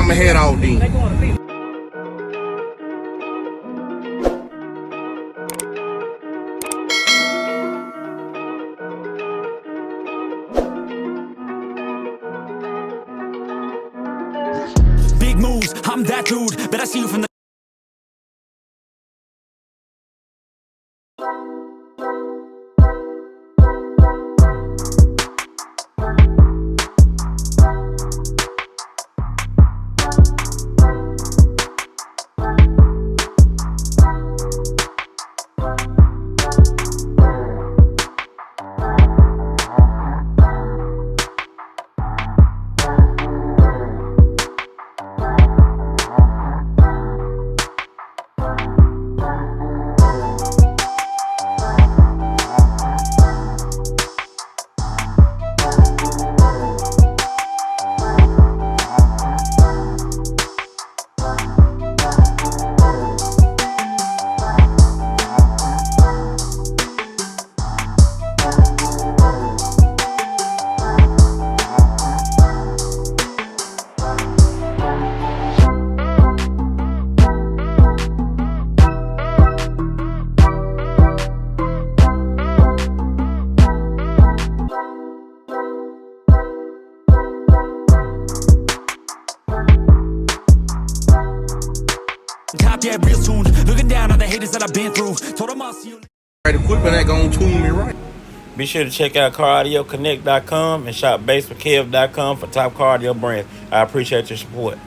I'ma head out then. Big moves, I'm that dude. Bet I see you from the top, yeah, real soon. Looking down on the haters that I've been through. Told them I'll see you. Right, equipment ain't gonna tune me right. Be sure to check out CarAudioConnect.com and shop BASSWITHKEV.com for top car audio brands. I appreciate your support.